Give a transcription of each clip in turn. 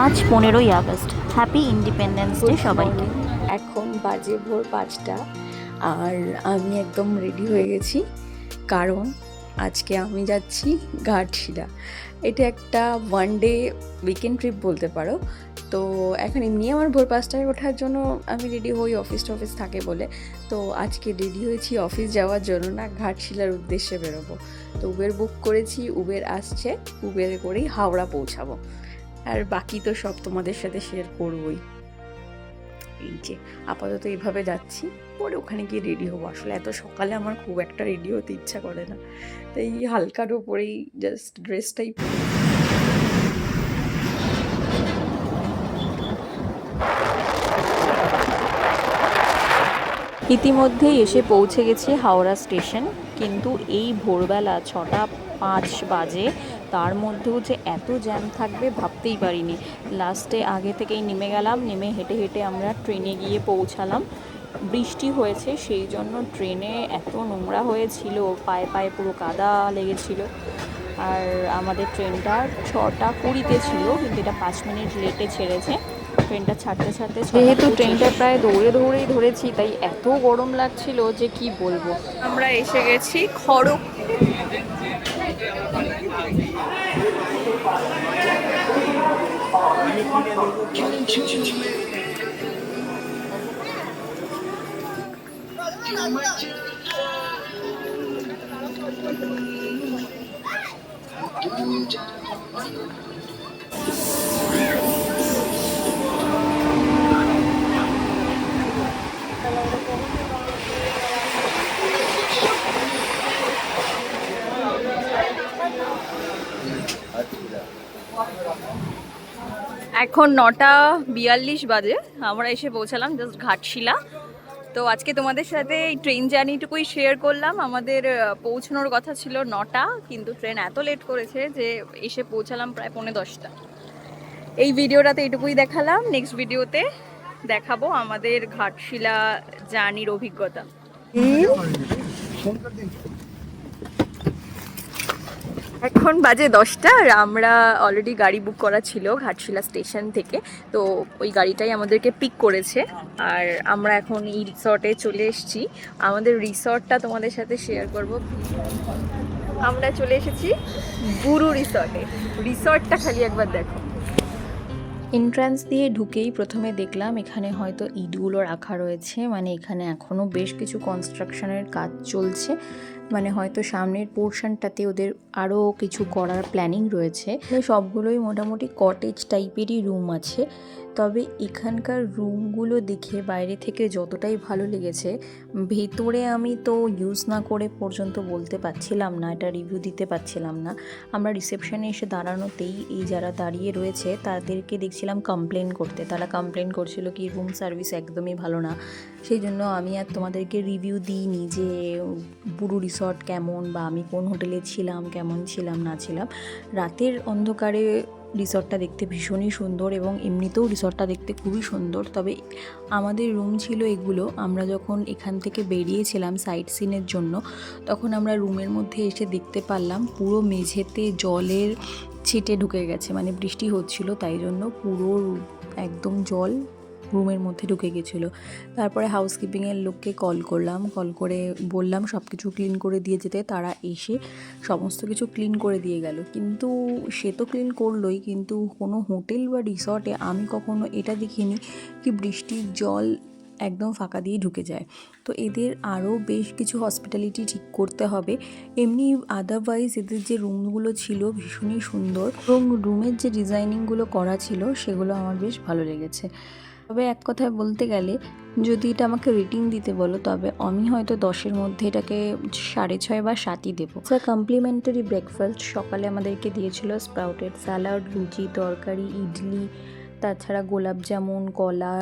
আজ 15ই August. Happy independence day সবাইকে। এখন বাজে ভোর 5টা আর আমি একদম রেডি হয়ে গেছি, কারণ আজকে আমি যাচ্ছি ঘাটশিলা। এটা একটা ওয়ান ডে উইকেন্ড ট্রিপ বলতে পারো। তো এখন এমনি আমার ভোর 5টায় ওঠার জন্য আমি রেডি হই, অফিস টফিস থাকে বলে। তো আজকে রেডি হয়েছি অফিস যাওয়ার জন্য না, ঘাটশিলার উদ্দেশ্যে বেরোবো। তো উবের বুক করেছি, উবের আসছে, উবেরে করেই হাওড়া পৌঁছাবো। আর বাকি তো সব তোমাদের সাথে শেয়ার করবই। এই যে আপাতত এইভাবে যাচ্ছি, পরে ওখানে গিয়ে রেডি হবো। আসলে এত সকালে আমার খুব একটা রেডি হতে ইচ্ছা করে না, তাই হালকার ওপরেই জাস্ট ড্রেসটাই। ইতিমধ্যেই এসে পৌঁছে গেছি হাওড়া স্টেশন, কিন্তু এই ভোরবেলা 6:05 বাজে, তার মধ্যেও যে এত জ্যাম থাকবে ভাবতেই পারিনি। লাস্টে আগে থেকেই নেমে গেলাম, নেমে হেঁটে হেঁটে আমরা ট্রেনে গিয়ে পৌঁছালাম। বৃষ্টি হয়েছে সেই জন্য ট্রেনে এত নোংরা হয়েছিল, পায়ে পায়ে পুরো কাদা লেগেছিল। আর আমাদের ট্রেনটা 6:20-তে ছিল, কিন্তু এটা 5 মিনিট লেটে ছেড়েছে। ট্রেনটা ছাড়তে ছাড়তে যেহেতু ট্রেনটা প্রায় দৌড়ে দৌড়েই ধরেছি, তাই এত গরম লাগছিল যে কি বলবো। আমরা এসে গেছি খড়গ। এখন 9:42 বাজে, আমরা এসে পৌঁছালাম জাস্ট ঘাটশিলা। তো আজকে তোমাদের সাথে এই ট্রেন জার্নিটুকুই শেয়ার করলাম। আমাদের পৌঁছানোর কথা ছিল 9টা, কিন্তু ট্রেন এত লেট করেছে যে এসে পৌঁছালাম প্রায় 9:45। এই ভিডিওটাতে এটুকুই দেখালাম। নেক্সট ভিডিওতে দেখাবো আমাদের ঘাটশিলা জার্নির অভিজ্ঞতা। এখন বাজে 10টা আর আমরা অলরেডি গাড়ি বুক করা ছিল ঘাটশিলা স্টেশন থেকে। তো ওই গাড়িটাই আমাদেরকে পিক করেছে, আর আমরা এখন এই রিসর্টে চলে এসেছি। আমাদের রিসর্টটা তোমাদের সাথে শেয়ার করব। আমরা চলে এসেছি বুরু রিসর্টে। রিসর্টটা খালি একবার দেখো। এন্ট্রান্স দিয়ে ঢুকেই প্রথমে দেখলাম এখানে হয়তো ইটগুলো রাখা রয়েছে, মানে এখানে এখনও বেশ কিছু কনস্ট্রাকশনের কাজ চলছে। মানে হয়তো সামনের পোর্শনটাতে ওদের আরও কিছু করার প্ল্যানিং রয়েছে। সবগুলোই মোটামুটি কটেজ টাইপেরই রুম আছে, তবে এখানকার রুমগুলো দেখে বাইরে থেকে যতটাই ভালো লেগেছে, ভেতরে আমি তো ইউজ না করে পর্যন্ত বলতে পারছিলাম না, এটা রিভিউ দিতে পারছিলাম না। আমরা রিসেপশনে এসে দাঁড়ানোতেই এই যারা দাঁড়িয়ে রয়েছে তাদেরকে দেখছিলাম কমপ্লেন করতে। তারা কমপ্লেন করছিল কি রুম সার্ভিস একদমই ভালো না। সেই জন্য আমি আর তোমাদেরকে রিভিউ দিইনি যে বুরু রিসর্ট কেমন বা আমি কোন হোটেলে ছিলাম, কেমন ছিলাম না ছিলাম। রাতের অন্ধকারে রিসর্টটা দেখতে ভীষণই সুন্দর, এবং এমনিতেও রিসর্টটা দেখতে খুবই সুন্দর। তবে আমাদের রুম ছিল এগুলো। আমরা যখন এখান থেকে বেরিয়েছিলাম সাইট সিনের জন্য, তখন আমরা রুমের মধ্যে এসে দেখতে পারলাম পুরো মেঝেতে জলের ছিটে ঢুকে গেছে, মানে বৃষ্টি হচ্ছিল তাই জন্য পুরো একদম জল রুমের মধ্যে ঢুকে গেছিলো। তারপরে হাউসকিপিংয়ের লোককে কল করলাম, কল করে বললাম সব কিছু ক্লিন করে দিয়ে যেতে। তারা এসে সমস্ত কিছু ক্লিন করে দিয়ে গেল, কিন্তু সে তো ক্লিন করলোই, কিন্তু কোনো হোটেল বা রিসর্টে আমি কখনো এটা দেখিনি কি বৃষ্টির জল একদম ফাঁকা দিয়ে ঢুকে যায়। তো এদের আরও বেশ কিছু হসপিটালিটি ঠিক করতে হবে। এমনি আদারওয়াইজ এদের যে রুমগুলো ছিল ভীষণই সুন্দর, এবং রুমের যে ডিজাইনিংগুলো করা ছিল সেগুলো আমার বেশ ভালো লেগেছে। তবে এক কথায় বলতে গেলে যদি এটা আমাকে রেটিং দিতে বলো, তবে আমি হয়তো 10-এর মধ্যে এটাকে 6.5 বা 7ই দেবো। কমপ্লিমেন্টারি ব্রেকফাস্ট সকালে আমাদেরকে দিয়েছিল স্প্রাউটেড স্যালাড, লুচি, তরকারি, ইডলি, তাছাড়া গোলাপ জামুন, কলা,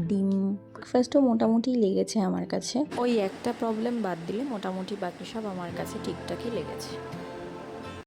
ডিম। ব্রেকফাস্টও মোটামুটি লেগেছে আমার কাছে। ওই একটা প্রবলেম বাদ দিলে মোটামুটি বাকি সব আমার কাছে ঠিকঠাকই লেগেছে।